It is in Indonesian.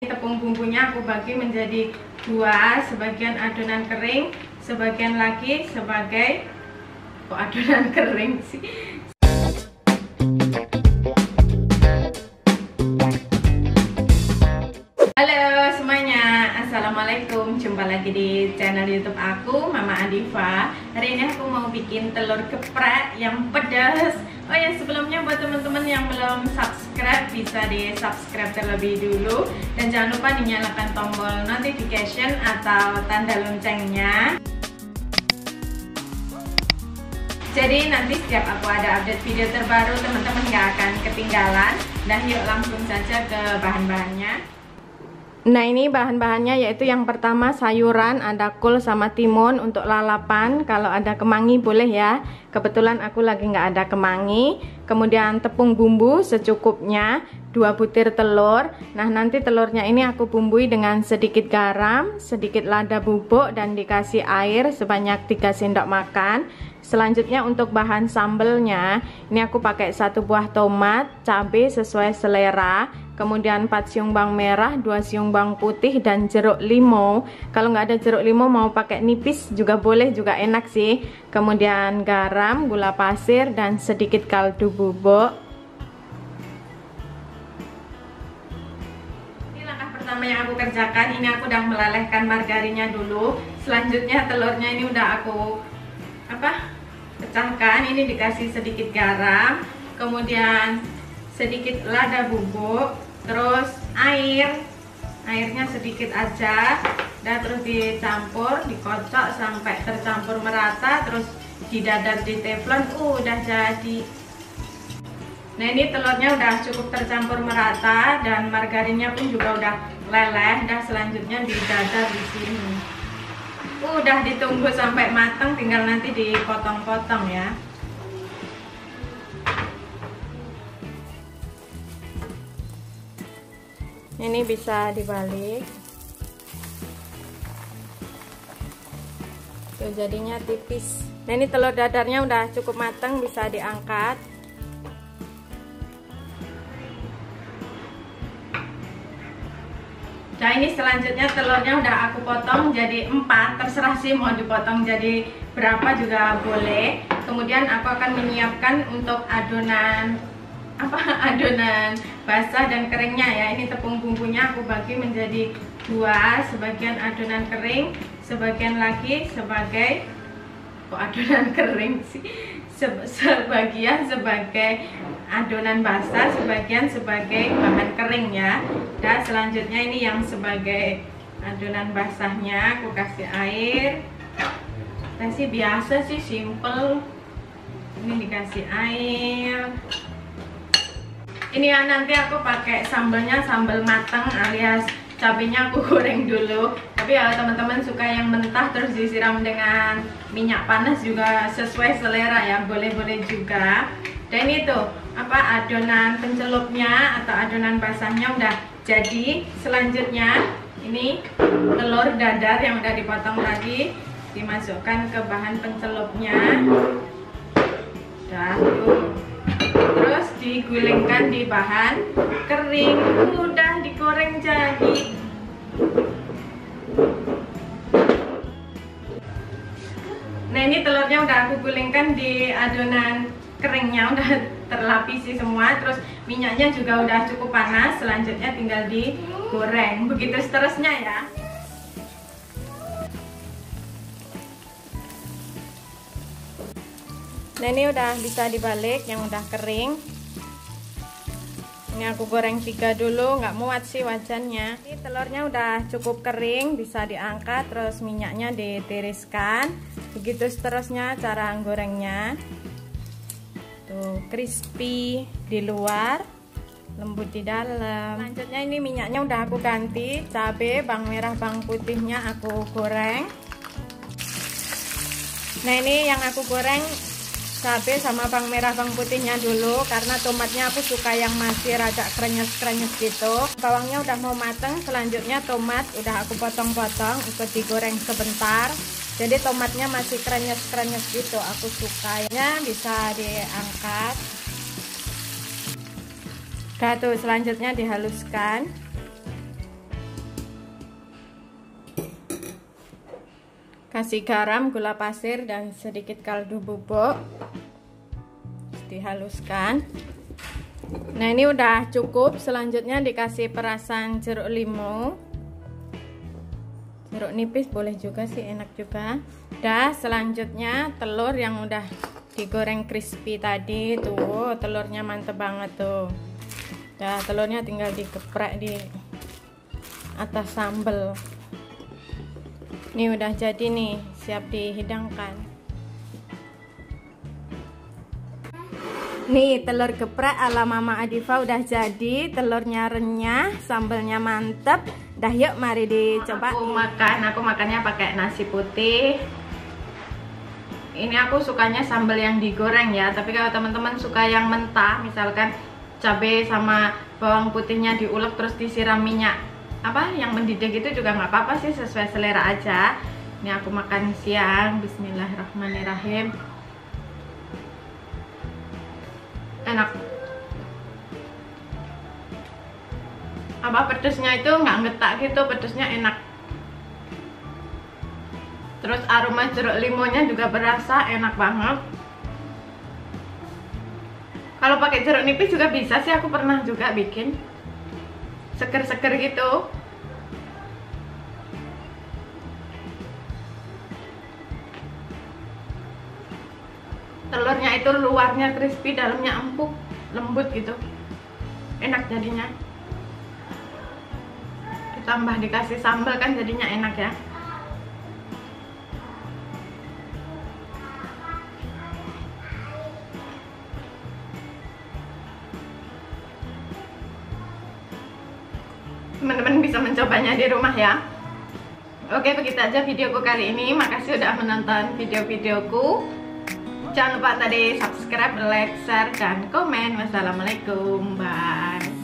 Tepung bumbunya aku bagi menjadi dua, sebagian adonan kering, sebagian lagi sebagai adonan kering sih. Halo semuanya, assalamualaikum. Jumpa lagi di channel YouTube aku, Mama Adifa. Hari ini aku mau bikin telur geprek yang pedas. Oh ya, sebelumnya buat teman-teman yang belum subscribe, bisa di subscribe terlebih dulu. Dan jangan lupa dinyalakan tombol notification atau tanda loncengnya. Jadi nanti setiap aku ada update video terbaru, teman-teman gak akan ketinggalan. Dan yuk langsung saja ke bahan-bahannya. Nah, ini bahan-bahannya yaitu yang pertama sayuran, ada kol sama timun untuk lalapan. Kalau ada kemangi boleh ya. Kebetulan aku lagi nggak ada kemangi. Kemudian tepung bumbu secukupnya, 2 butir telur. Nah, nanti telurnya ini aku bumbui dengan sedikit garam, sedikit lada bubuk, dan dikasih air sebanyak 3 sendok makan. Selanjutnya untuk bahan sambelnya, ini aku pakai 1 buah tomat, cabai sesuai selera, kemudian 4 siung bawang merah, 2 siung bawang putih, dan jeruk limau. Kalau nggak ada jeruk limau mau pakai nipis juga boleh, juga enak sih. Kemudian garam, gula pasir, dan sedikit kaldu bubuk. Ini langkah pertama yang aku kerjakan. Ini aku udah melelehkan margarinnya dulu. Selanjutnya telurnya ini udah aku pecahkan. Ini dikasih sedikit garam, kemudian sedikit lada bubuk, terus airnya sedikit aja, dan terus dicampur, dikocok sampai tercampur merata, terus didadar di teflon. Udah jadi. Nah, ini telurnya udah cukup tercampur merata dan margarinnya pun juga udah leleh. Dan selanjutnya didadar di sini. Udah ditunggu sampai matang, tinggal nanti dipotong-potong ya. Ini bisa dibalik. Tuh, jadinya tipis. Nah, ini telur dadarnya udah cukup matang, bisa diangkat. Nah, ini selanjutnya telurnya udah aku potong jadi 4, terserah sih mau dipotong jadi berapa juga boleh. Kemudian aku akan menyiapkan untuk adonan basah dan keringnya ya. Ini tepung bumbunya aku bagi menjadi 2, sebagian adonan kering, sebagian lagi sebagai adonan kering sih. Sebagian sebagai adonan basah, sebagian sebagai bahan kering ya. Dan selanjutnya ini yang sebagai adonan basahnya aku kasih air. Kasih biasa sih, simple. Ini dikasih air. Ini ya, nanti aku pakai sambelnya sambal matang alias cabenya aku goreng dulu. Tapi kalau teman-teman suka yang mentah terus disiram dengan minyak panas juga sesuai selera ya, boleh-boleh juga. Dan ini tuh adonan pencelupnya atau adonan basahnya udah jadi. Selanjutnya ini telur dadar yang udah dipotong tadi dimasukkan ke bahan pencelupnya. Udah tuh. Terus digulingkan di bahan kering. Udah digoreng jadi. Nah, ini telurnya udah aku gulingkan di adonan keringnya, udah terlapisi semua. Terus minyaknya juga udah cukup panas. Selanjutnya tinggal digoreng. Begitu seterusnya ya. Nah, ini udah bisa dibalik yang udah kering. Ini aku goreng 3 dulu, nggak muat sih wajannya. Ini telurnya udah cukup kering, bisa diangkat, terus minyaknya ditiriskan. Begitu seterusnya cara gorengnya. Tuh, crispy di luar, lembut di dalam. Selanjutnya ini minyaknya udah aku ganti, cabai, bawang merah, bawang putihnya aku goreng. Nah, ini yang aku goreng cabai sama bawang merah bawang putihnya dulu, karena tomatnya aku suka yang masih rada krenyes-krenyes gitu. Bawangnya udah mau mateng, selanjutnya tomat udah aku potong-potong, ikut digoreng sebentar. Jadi tomatnya masih krenyes-krenyes gitu, aku suka. Bisa diangkat. Udah tuh, selanjutnya dihaluskan. Kasih garam, gula pasir, dan sedikit kaldu bubuk. Dihaluskan. Nah, ini udah cukup. Selanjutnya dikasih perasan jeruk limau. Jeruk nipis boleh juga sih, enak juga. Dah, selanjutnya telur yang udah digoreng crispy tadi tuh. Telurnya mantep banget tuh. Dah, telurnya tinggal digeprek di atas sambal. Ini udah jadi nih, siap dihidangkan. Nih, telur geprek ala Mama Adifa udah jadi. Telurnya renyah, sambalnya mantep. Dah, yuk mari dicoba. Aku makannya pakai nasi putih. Ini aku sukanya sambal yang digoreng ya. Tapi kalau teman-teman suka yang mentah, misalkan cabai sama bawang putihnya diulek terus disiram minyak yang mendidih gitu juga nggak apa-apa sih, sesuai selera aja. Ini aku makan siang. Bismillahirrahmanirrahim. Enak. Pedesnya itu nggak ngetak gitu, pedesnya enak. Terus aroma jeruk limonnya juga berasa, enak banget. Kalau pakai jeruk nipis juga bisa sih, aku pernah juga bikin. Seger-seger gitu. Telurnya itu luarnya crispy, dalamnya empuk, lembut gitu. Enak jadinya. Ditambah dikasih sambal kan jadinya enak ya. Teman-teman bisa mencobanya di rumah ya. Oke, begitu aja videoku kali ini. Makasih udah menonton video-videoku. Jangan lupa tadi subscribe, like, share, dan komen. Wassalamualaikum, bye.